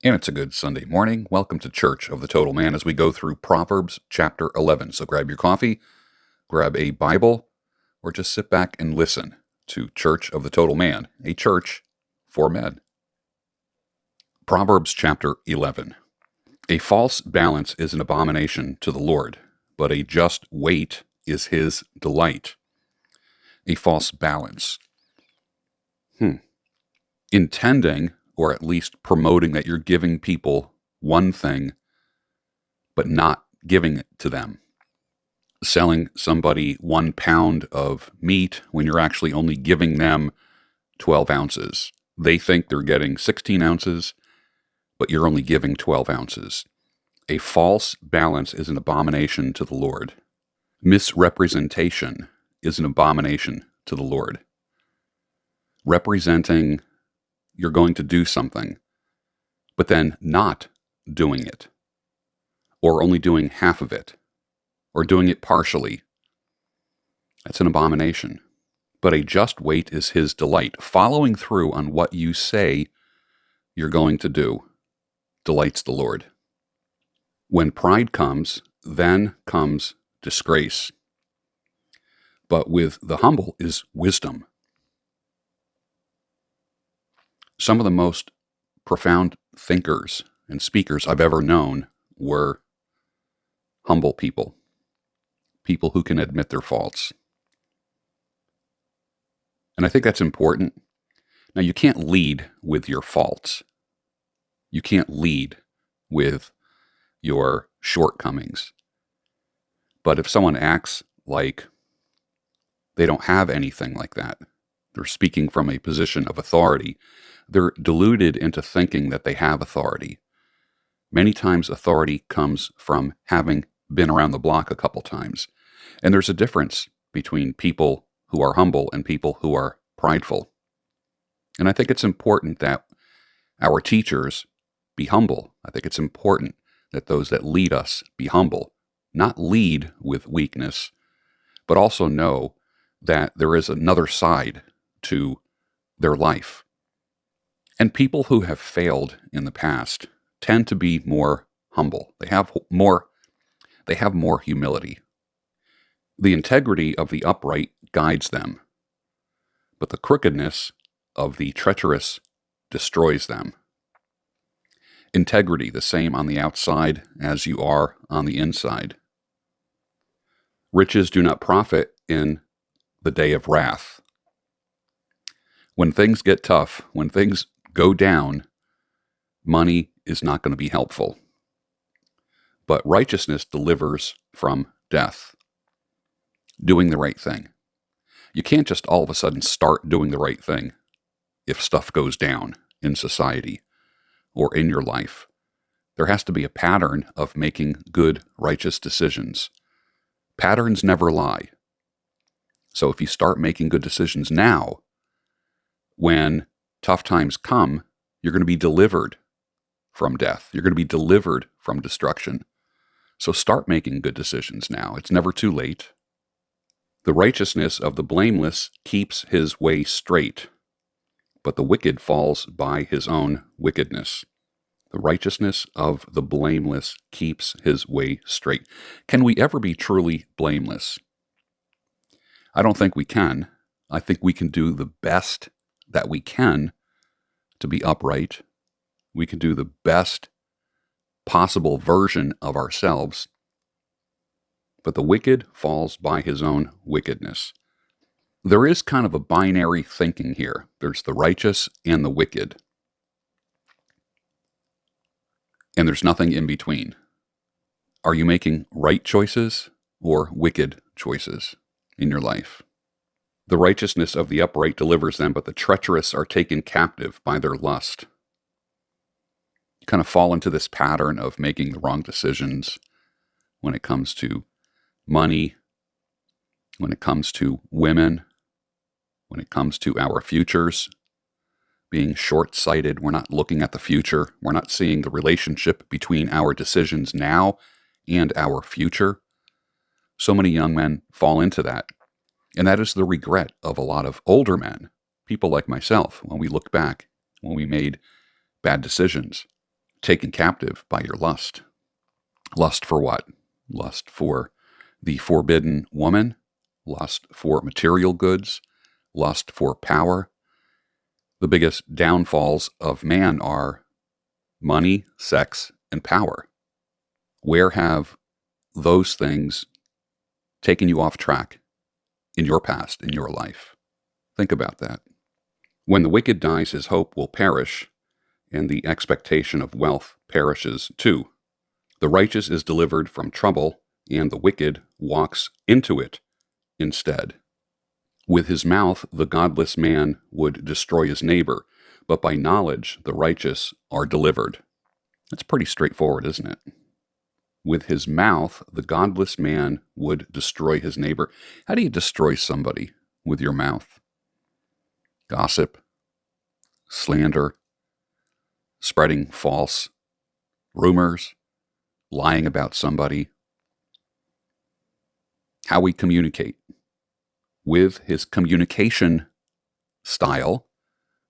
And it's a good Sunday morning. Welcome to Church of the Total Man as we go through Proverbs chapter 11. So grab your coffee, grab a Bible, or just sit back and listen to Church of the Total Man, a church for men. Proverbs chapter 11. A false balance is an abomination to the Lord, but a just weight is his delight. A false balance. Intending, or at least promoting that you're giving people one thing, but not giving it to them. Selling somebody 1 pound of meat when you're actually only giving them 12 ounces. They think they're getting 16 ounces, but you're only giving 12 ounces. A false balance is an abomination to the Lord. Misrepresentation is an abomination to the Lord. Representing you're going to do something, but then not doing it, or only doing half of it, or doing it partially. That's an abomination. But a just weight is his delight. Following through on what you say you're going to do delights the Lord. When pride comes, then comes disgrace. But with the humble is wisdom. Some of the most profound thinkers and speakers I've ever known were humble people who can admit their faults. And I think that's important. Now, you can't lead with your faults. You can't lead with your shortcomings. But if someone acts like they don't have anything like that, they're speaking from a position of authority, they're deluded into thinking that they have authority. Many times authority comes from having been around the block a couple times. And there's a difference between people who are humble and people who are prideful. And I think it's important that our teachers be humble. I think it's important that those that lead us be humble, not lead with weakness, but also know that there is another side to their life. And people who have failed in the past tend to be more humble. They have more humility. The integrity of the upright guides them, but the crookedness of the treacherous destroys them. Integrity, the same on the outside as you are on the inside. Riches do not profit in the day of wrath. When things get tough, when things go down, money is not going to be helpful. But righteousness delivers from death. Doing the right thing. You can't just all of a sudden start doing the right thing if stuff goes down in society or in your life. There has to be a pattern of making good, righteous decisions. Patterns never lie. So if you start making good decisions now, when tough times come, you're going to be delivered from death. You're going to be delivered from destruction. So start making good decisions now. It's never too late. The righteousness of the blameless keeps his way straight, but the wicked falls by his own wickedness. The righteousness of the blameless keeps his way straight. Can we ever be truly blameless? I don't think we can. I think we can do the best that we can to be upright. We can do the best possible version of ourselves. But the wicked falls by his own wickedness. There is kind of a binary thinking here. There's the righteous and the wicked. And there's nothing in between. Are you making right choices or wicked choices in your life? The righteousness of the upright delivers them, but the treacherous are taken captive by their lust. You kind of fall into this pattern of making the wrong decisions when it comes to money, when it comes to women, when it comes to our futures, being short-sighted. We're not looking at the future. We're not seeing the relationship between our decisions now and our future. So many young men fall into that. And that is the regret of a lot of older men, people like myself, when we look back, when we made bad decisions. taken captive by your lust. Lust for what? Lust for the forbidden woman, lust for material goods, lust for power. The biggest downfalls of man are money, sex, and power. Where have those things taken you off track in your past, in your life? Think about that. When the wicked dies, his hope will perish, and the expectation of wealth perishes too. The righteous is delivered from trouble, and the wicked walks into it instead. With his mouth, the godless man would destroy his neighbor, but by knowledge, the righteous are delivered. That's pretty straightforward, isn't it? With his mouth, the godless man would destroy his neighbor. How do you destroy somebody with your mouth? Gossip, slander, spreading false rumors, lying about somebody. How we communicate. With his communication style,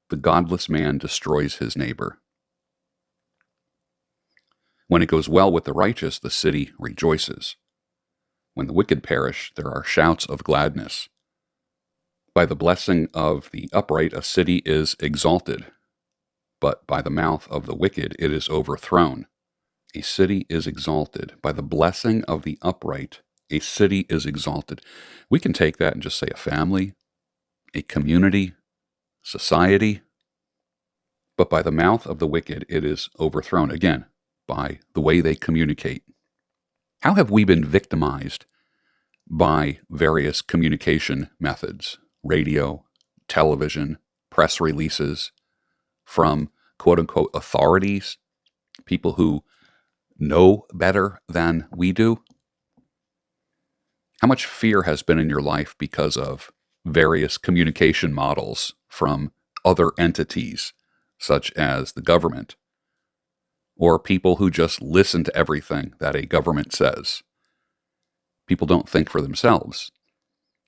the godless man destroys his neighbor. When it goes well with the righteous, the city rejoices. When the wicked perish, there are shouts of gladness. By the blessing of the upright, a city is exalted, but by the mouth of the wicked, it is overthrown. A city is exalted. By the blessing of the upright, a city is exalted. We can take that and just say a family, a community, society. But by the mouth of the wicked, it is overthrown. Again, by the way they communicate. How have we been victimized by various communication methods? Radio, television, press releases from quote-unquote authorities, people who know better than we do. How much fear has been in your life because of various communication models from other entities, such as the government, or people who just listen to everything that a government says? People don't think for themselves.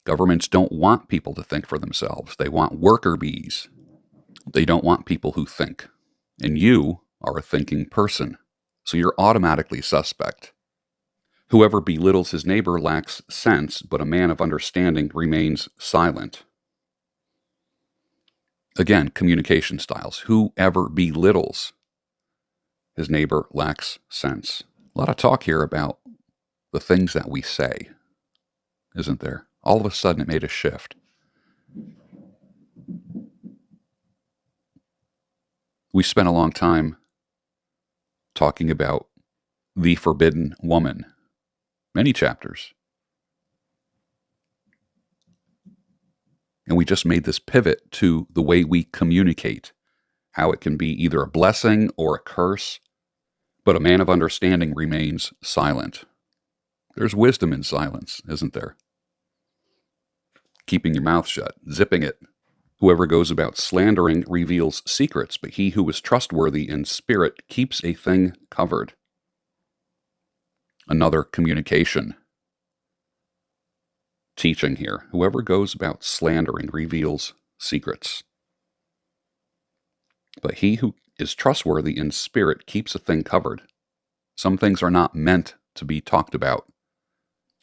Governments don't want people to think for themselves. They want worker bees. They don't want people who think. And you are a thinking person, so you're automatically suspect. Whoever belittles his neighbor lacks sense, but a man of understanding remains silent. Again, communication styles. Whoever belittles his neighbor lacks sense. A lot of talk here about the things that we say, isn't there? All of a sudden it made a shift. We spent a long time talking about the forbidden woman. Many chapters. And we just made this pivot to the way we communicate, how it can be either a blessing or a curse, but a man of understanding remains silent. There's wisdom in silence, isn't there? Keeping your mouth shut, zipping it. Whoever goes about slandering reveals secrets, but he who is trustworthy in spirit keeps a thing covered. Another communication teaching here. Whoever goes about slandering reveals secrets, but he who is trustworthy in spirit keeps a thing covered. Some things are not meant to be talked about.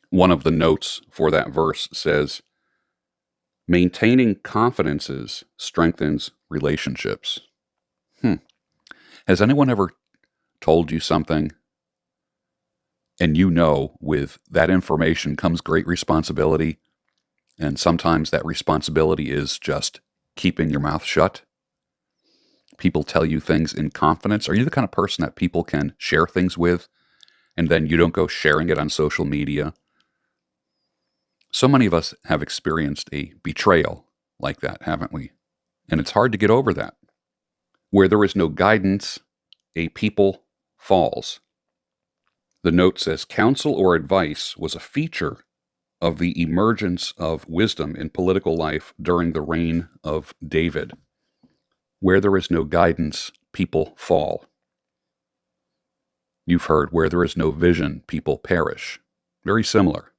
One of the notes for that verse says, maintaining confidences strengthens relationships. Has anyone ever told you something and you know with that information comes great responsibility, and sometimes that responsibility is just keeping your mouth shut? People tell you things in confidence. Are you the kind of person that people can share things with and then you don't go sharing it on social media? So many of us have experienced a betrayal like that, haven't we? And it's hard to get over that. Where there is no guidance, a people falls. The note says, counsel or advice was a feature of the emergence of wisdom in political life during the reign of David. Where there is no guidance, people fall. You've heard, where there is no vision, people perish. Very similar.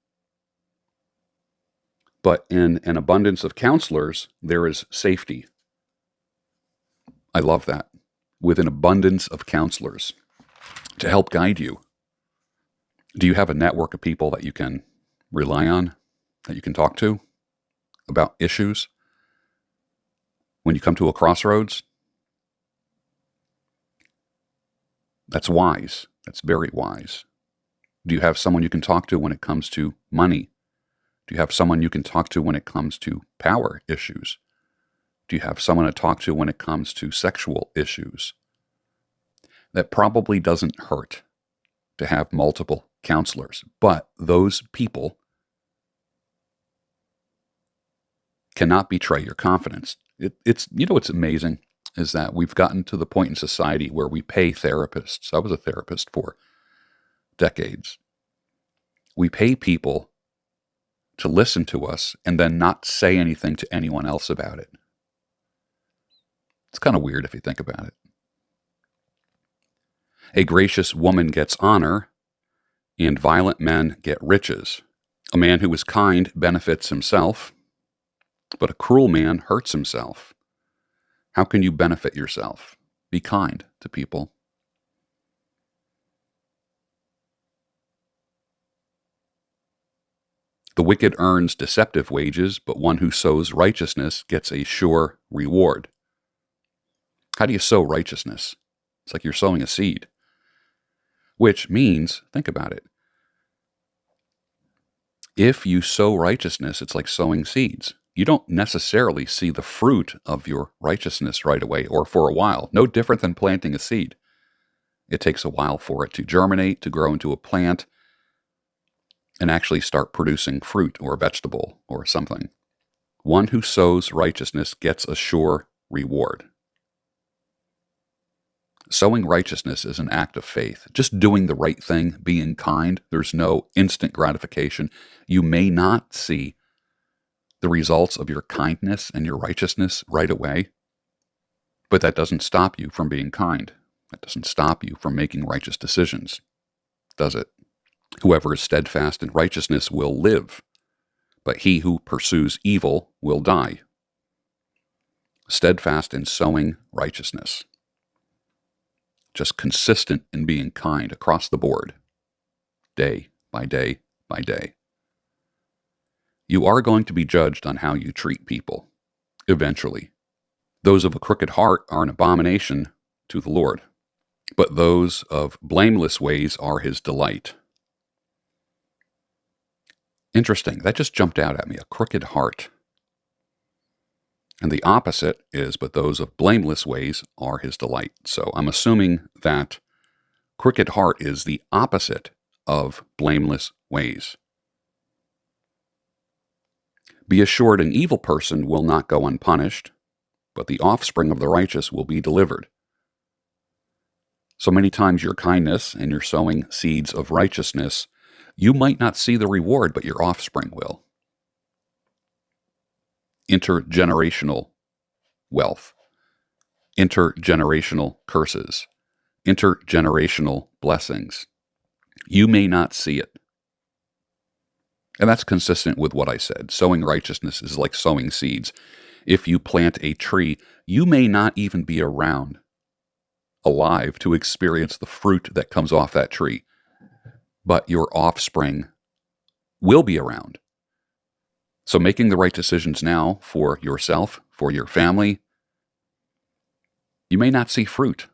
But in an abundance of counselors, there is safety. I love that. with an abundance of counselors to help guide you. Do you have a network of people that you can rely on, that you can talk to about issues when you come to a crossroads? That's wise. That's very wise. Do you have someone you can talk to when it comes to money? Do you have someone you can talk to when it comes to power issues? Do you have someone to talk to when it comes to sexual issues? That probably doesn't hurt to have multiple counselors, but those people cannot betray your confidence. It's what's amazing is that we've gotten to the point in society where we pay therapists. I was a therapist for decades. We pay people to listen to us and then not say anything to anyone else about it. It's kind of weird if you think about it. A gracious woman gets honor, and violent men get riches. A man who is kind benefits himself, but a cruel man hurts himself. How can you benefit yourself? Be kind to people. The wicked earns deceptive wages, but one who sows righteousness gets a sure reward. How do you sow righteousness? It's like you're sowing a seed. Which means, think about it. If you sow righteousness, it's like sowing seeds. You don't necessarily see the fruit of your righteousness right away or for a while. No different than planting a seed. It takes a while for it to germinate, to grow into a plant, and actually start producing fruit or a vegetable or something. One who sows righteousness gets a sure reward. Sowing righteousness is an act of faith. Just doing the right thing, being kind, there's no instant gratification. You may not see the results of your kindness and your righteousness right away, but that doesn't stop you from being kind. That doesn't stop you from making righteous decisions, does it? Whoever is steadfast in righteousness will live, but he who pursues evil will die. Steadfast in sowing righteousness. Just consistent in being kind across the board, day by day by day. You are going to be judged on how you treat people, eventually. Those of a crooked heart are an abomination to the Lord, but those of blameless ways are his delight. Interesting, that just jumped out at me, a crooked heart. And the opposite is, but those of blameless ways are his delight. So I'm assuming that crooked heart is the opposite of blameless ways. Be assured an evil person will not go unpunished, but the offspring of the righteous will be delivered. So many times your kindness and your sowing seeds of righteousness, you might not see the reward, but your offspring will. Intergenerational wealth, intergenerational curses, intergenerational blessings. You may not see it. And that's consistent with what I said. Sowing righteousness is like sowing seeds. If you plant a tree, you may not even be around, alive, to experience the fruit that comes off that tree, but your offspring will be around. So making the right decisions now for yourself, for your family, you may not see fruit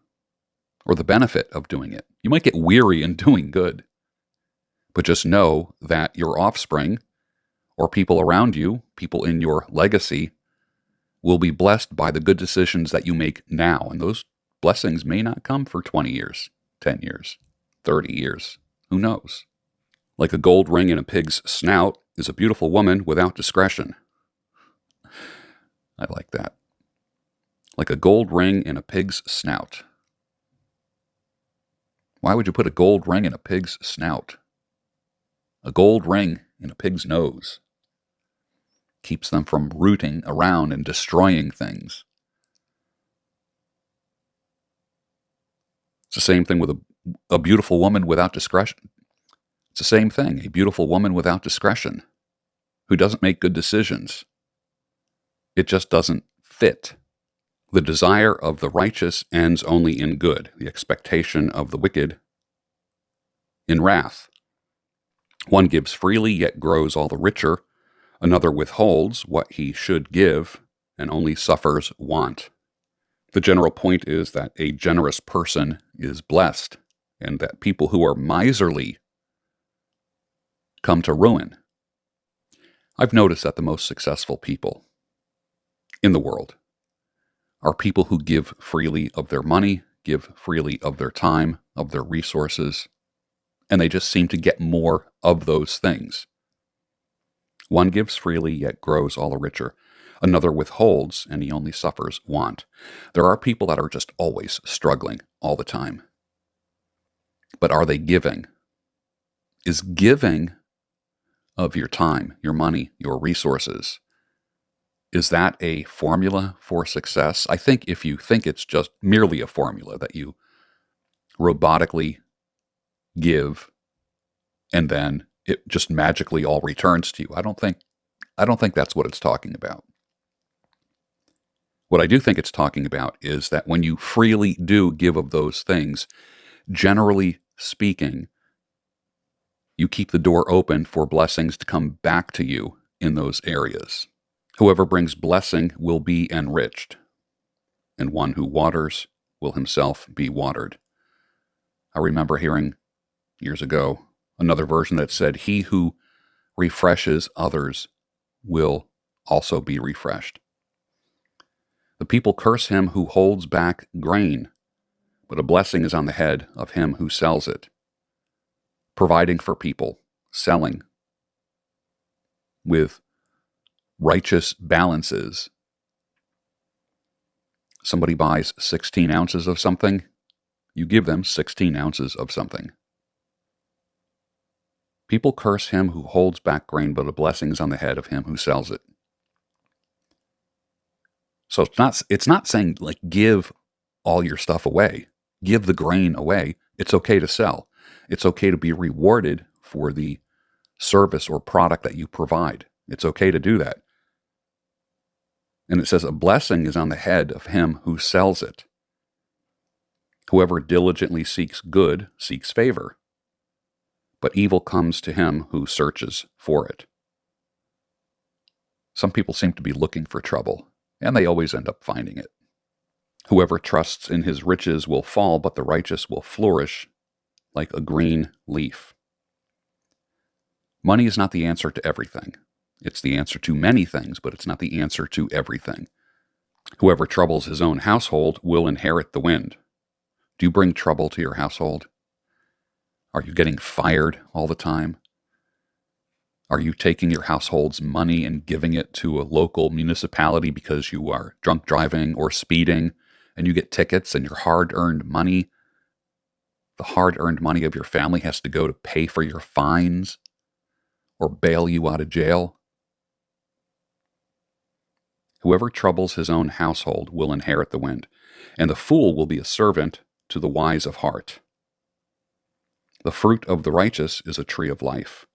or the benefit of doing it. You might get weary in doing good, but just know that your offspring or people around you, people in your legacy, will be blessed by the good decisions that you make now. And those blessings may not come for 20 years, 10 years, 30 years. Who knows? Like a gold ring in a pig's snout is a beautiful woman without discretion. I like that. Like a gold ring in a pig's snout. Why would you put a gold ring in a pig's snout? A gold ring in a pig's nose keeps them from rooting around and destroying things. It's the same thing with a beautiful woman without discretion. It's the same thing, a beautiful woman without discretion who doesn't make good decisions. It just doesn't fit. The desire of the righteous ends only in good, the expectation of the wicked in wrath. One gives freely, yet grows all the richer. Another withholds what he should give and only suffers want. The general point is that a generous person is blessed, and that people who are miserly come to ruin. I've noticed that the most successful people in the world are people who give freely of their money, give freely of their time, of their resources, and they just seem to get more of those things. One gives freely, yet grows all the richer. Another withholds, and he only suffers want. There are people that are just always struggling all the time. But are they giving? Is giving of your time, your money, your resources, is that a formula for success? I think if you think it's just merely a formula that you robotically give and then it just magically all returns to you, I don't think that's what it's talking about. What I do think it's talking about is that when you freely do give of those things, generally speaking, you keep the door open for blessings to come back to you in those areas. Whoever brings blessing will be enriched, and one who waters will himself be watered. I remember hearing years ago another version that said, "He who refreshes others will also be refreshed." The people curse him who holds back grain, but a blessing is on the head of him who sells it. Providing for people, selling with righteous balances. Somebody buys 16 ounces of something, you give them 16 ounces of something. People curse him who holds back grain, but a blessing is on the head of him who sells it. So it's not saying like give all your stuff away, give the grain away. It's okay to sell. It's okay to be rewarded for the service or product that you provide. It's okay to do that. And it says a blessing is on the head of him who sells it. Whoever diligently seeks good seeks favor, but evil comes to him who searches for it. Some people seem to be looking for trouble, and they always end up finding it. Whoever trusts in his riches will fall, but the righteous will flourish like a green leaf. Money is not the answer to everything. It's the answer to many things, but it's not the answer to everything. Whoever troubles his own household will inherit the wind. Do you bring trouble to your household? Are you getting fired all the time? Are you taking your household's money and giving it to a local municipality because you are drunk driving or speeding and you get tickets and your hard-earned money, the hard-earned money of your family has to go to pay for your fines or bail you out of jail? Whoever troubles his own household will inherit the wind, and the fool will be a servant to the wise of heart. The fruit of the righteous is a tree of life,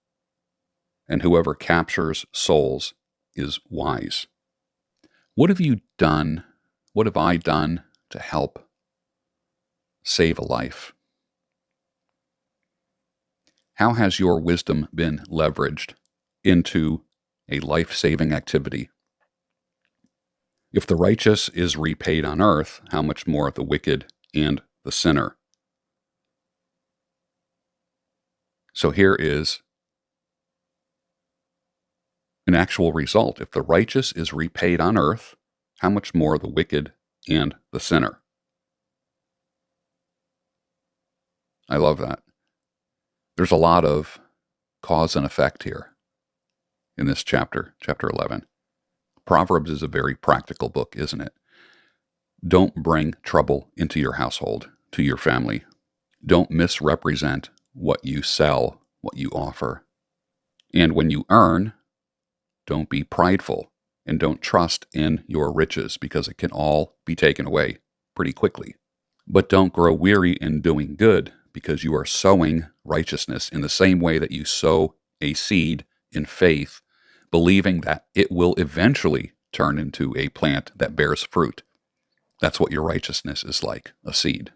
and whoever captures souls is wise. What have you done? What have I done to help save a life? How has your wisdom been leveraged into a life-saving activity? If the righteous is repaid on earth, how much more the wicked and the sinner? So here is an actual result. If the righteous is repaid on earth, how much more the wicked and the sinner? I love that. There's a lot of cause and effect here in this chapter, chapter 11. Proverbs is a very practical book, isn't it? Don't bring trouble into your household, to your family. Don't misrepresent what you sell, what you offer. And when you earn, don't be prideful and don't trust in your riches because it can all be taken away pretty quickly. But don't grow weary in doing good because you are sowing righteousness in the same way that you sow a seed in faith, believing that it will eventually turn into a plant that bears fruit. That's what your righteousness is like, a seed.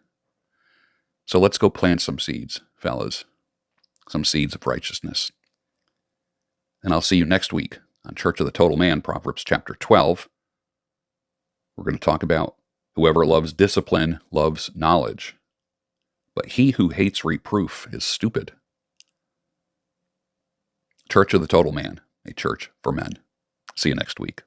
So let's go plant some seeds, fellas, some seeds of righteousness. And I'll see you next week on Church of the Total Man, Proverbs chapter 12. We're going to talk about whoever loves discipline loves knowledge, but he who hates reproof is stupid. Church of the Total Man, a church for men. See you next week.